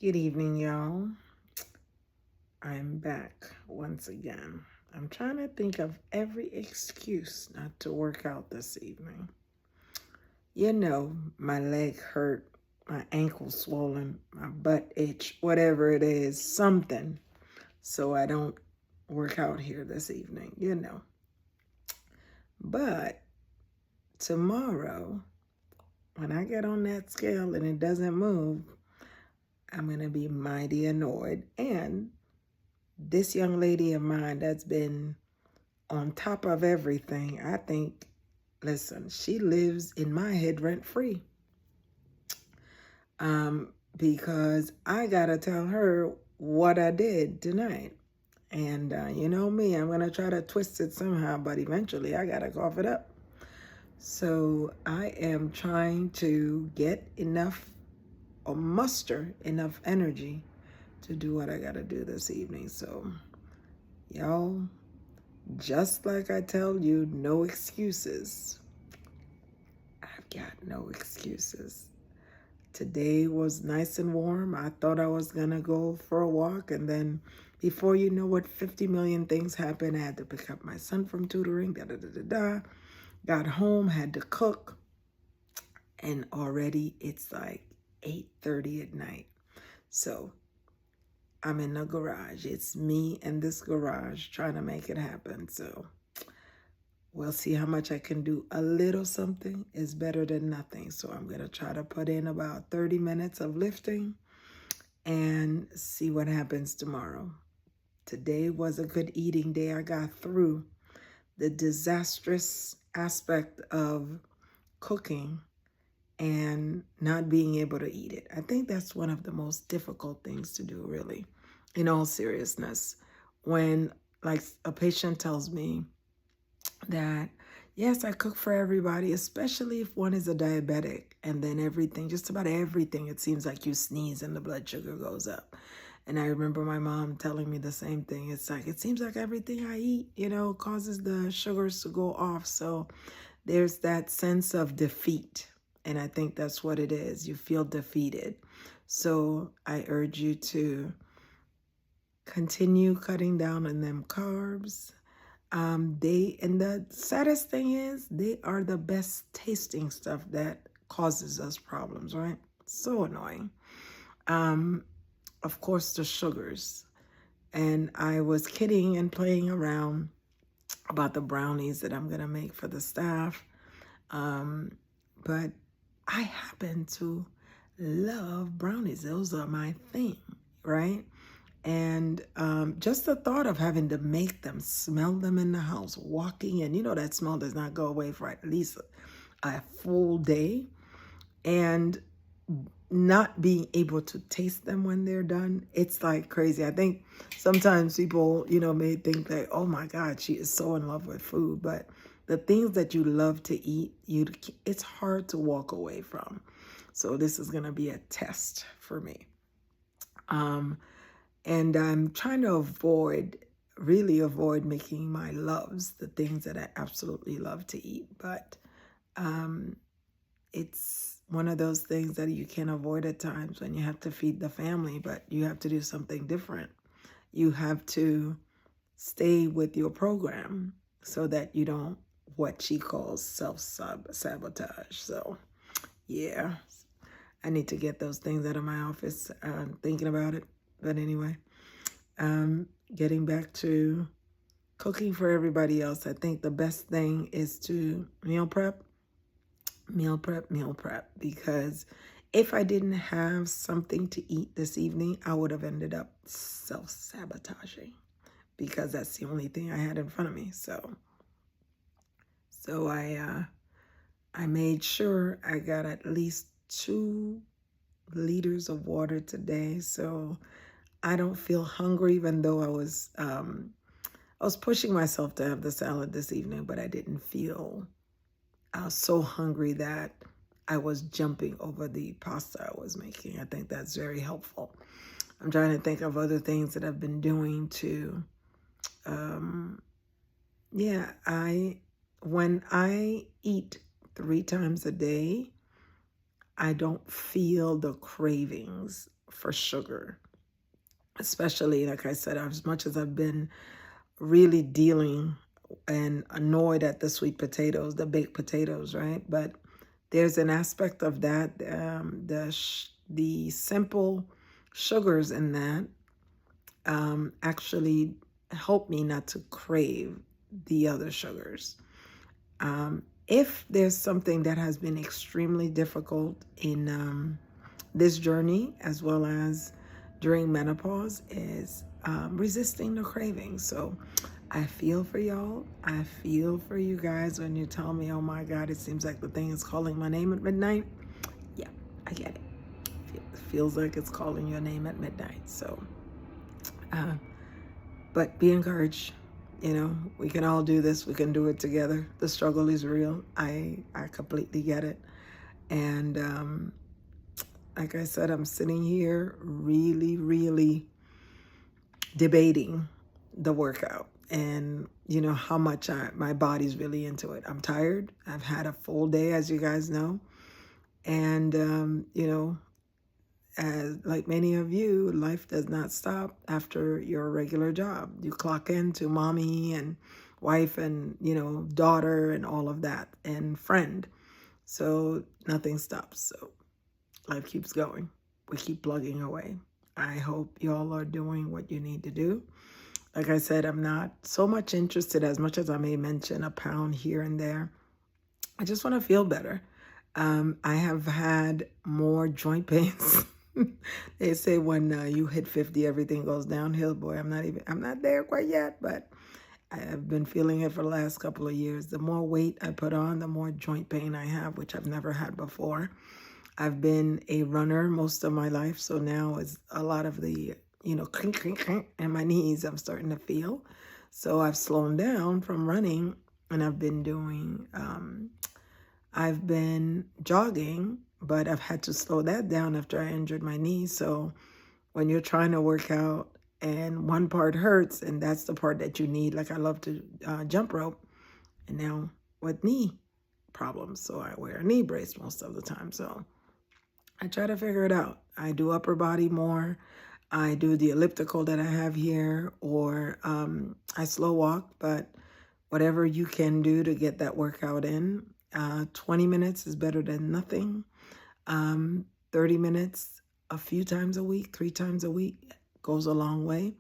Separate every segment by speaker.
Speaker 1: Good evening, y'all. I'm back once again. I'm trying to think of every excuse not to work out this evening. My leg hurt, my ankle swollen, my butt itch, whatever it is, something. So I don't work out here this evening. But tomorrow, when I get on that scale and it doesn't move, I'm going to be mighty annoyed. And this young lady of mine that's been on top of everything, I think, listen, she lives in my head rent free. Because I got to tell her what I did tonight. And you know me, I'm going to try to twist it somehow, but eventually I got to cough it up. So I am trying to get enough or muster enough energy to do what I got to do this evening. So, y'all, just like I tell you, no excuses. I've got no excuses. Today was nice and warm. I thought I was going to go for a walk. And then before you know what, 50 million things happened. I had to pick up my son from tutoring, da-da-da-da-da. Got home, had to cook. And already it's like 8:30 at night. So I'm in the garage. It's me and this garage trying to make it happen. So we'll see how much I can do. A little something is better than nothing. So I'm going to try to put in about 30 minutes of lifting and see what happens tomorrow. Today was a good eating day. I got through the disastrous aspect of cooking and not being able to eat it. I think that's one of the most difficult things to do, really, in all seriousness. When, like, a patient tells me that, yes, I cook for everybody, especially if one is a diabetic, and then everything, just about everything, it seems like you sneeze and the blood sugar goes up. And I remember my mom telling me the same thing. It's like, it seems like everything I eat, causes the sugars to go off. So there's that sense of defeat. And I think that's what it is. You feel defeated. So I urge you to continue cutting down on them carbs. And the saddest thing is they are the best tasting stuff that causes us problems, right? So annoying. Of course, the sugars. And I was kidding and playing around about the brownies that I'm going to make for the staff. But I happen to love brownies. Those are my thing, right? And just the thought of having to make them, smell them in the house, walking in, that smell does not go away for at least a full day. And not being able to taste them when they're done, it's like crazy. I think sometimes people, may think that, oh my God, she is so in love with food. But the things that you love to eat, it's hard to walk away from. So this is going to be a test for me. And I'm trying to really avoid making my loves the things that I absolutely love to eat. But it's one of those things that you can't avoid at times when you have to feed the family, but you have to do something different. You have to stay with your program so that you don't, what she calls, self-sabotage. So, yeah, I need to get those things out of my office. Thinking about it. But anyway, getting back to cooking for everybody else, I think the best thing is to meal prep, because if I didn't have something to eat this evening, I would have ended up self-sabotaging because that's the only thing I had in front of me. So I made sure I got at least 2 liters of water today, so I don't feel hungry, even though I was pushing myself to have the salad this evening, but I didn't feel so hungry that I was jumping over the pasta I was making. I think that's very helpful. I'm trying to think of other things that I've been doing to, when I eat 3 times a day, I don't feel the cravings for sugar, especially, like I said, as much as I've been really dealing and annoyed at the sweet potatoes, the baked potatoes, right? But there's an aspect of that, the simple sugars in that actually help me not to crave the other sugars. If there's something that has been extremely difficult in this journey, as well as during menopause, is resisting the cravings. So I feel for y'all. I feel for you guys when you tell me, oh my God, it seems like the thing is calling my name at midnight. Yeah, I get it. It feels like it's calling your name at midnight. So, but be encouraged. You know, we can all do this. We can do it together. The struggle is real. I completely get it. And like I said, I'm sitting here really, really debating the workout and, you know, how much my body's really into it. I'm tired. I've had a full day, as you guys know. And, you know, as like many of you, life does not stop after your regular job. You clock into mommy and wife and, you know, daughter and all of that and friend. So nothing stops. So life keeps going. We keep plugging away. I hope y'all are doing what you need to do. Like I said, I'm not so much interested, as much as I may mention a pound here and there. I just want to feel better. I have had more joint pains. They say when you hit 50, everything goes downhill. Boy, I'm not there quite yet, but I have been feeling it for the last couple of years. The more weight I put on, the more joint pain I have, which I've never had before. I've been a runner most of my life, so now it's a lot of the, you know, clink, clink, clink, and my knees I'm starting to feel. So I've slowed down from running, and I've been doing, I've been jogging, but I've had to slow that down after I injured my knee. So when you're trying to work out and one part hurts, and that's the part that you need, like I love to jump rope, and now with knee problems, so I wear a knee brace most of the time. So I try to figure it out. I do upper body more. I do the elliptical that I have here, or I slow walk, but whatever you can do to get that workout in. 20 minutes is better than nothing. 30 minutes a few times a week, 3 times a week goes a long way.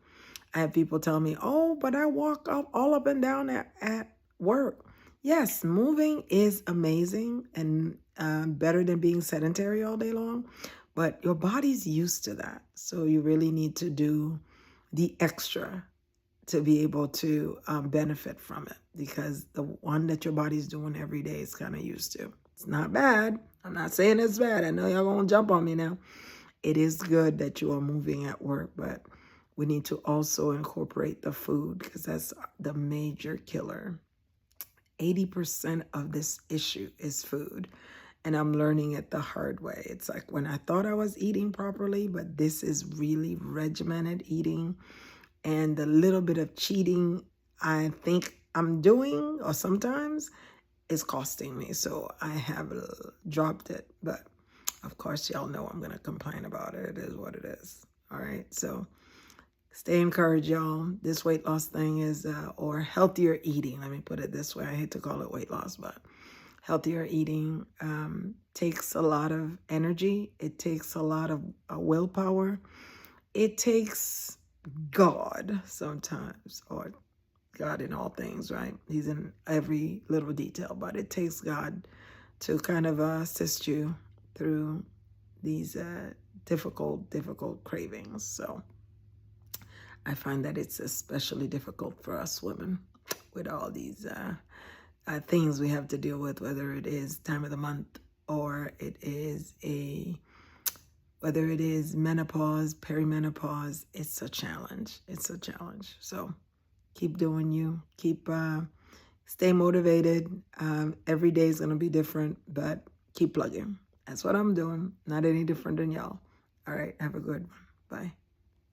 Speaker 1: I have people tell me, oh, but I walk all up and down at work. Yes, moving is amazing and better than being sedentary all day long, but your body's used to that. So you really need to do the extra to be able to benefit from it, because the one that your body's doing every day is kind of used to. It's not bad. I'm not saying it's bad. I know y'all gonna jump on me now. It is good that you are moving at work, but we need to also incorporate the food, because that's the major killer. 80% of this issue is food. And I'm learning it the hard way. It's like when I thought I was eating properly, but this is really regimented eating. And the little bit of cheating I think I'm doing, or sometimes, is costing me. So I have dropped it. But of course, y'all know I'm going to complain about it. It is what it is. All right. So stay encouraged, y'all. This weight loss thing is, or healthier eating. Let me put it this way. I hate to call it weight loss, but healthier eating takes a lot of energy. It takes a lot of willpower. It takes God sometimes, or God in all things, right? He's in every little detail, but it takes God to kind of assist you through these difficult cravings. So I find that it's especially difficult for us women with all these things we have to deal with, whether it is time of the month, or whether it is menopause, perimenopause. It's a challenge. It's a challenge. So keep doing you. Keep stay motivated. Every day is going to be different, but keep plugging. That's what I'm doing. Not any different than y'all. All right. Have a good one. Bye.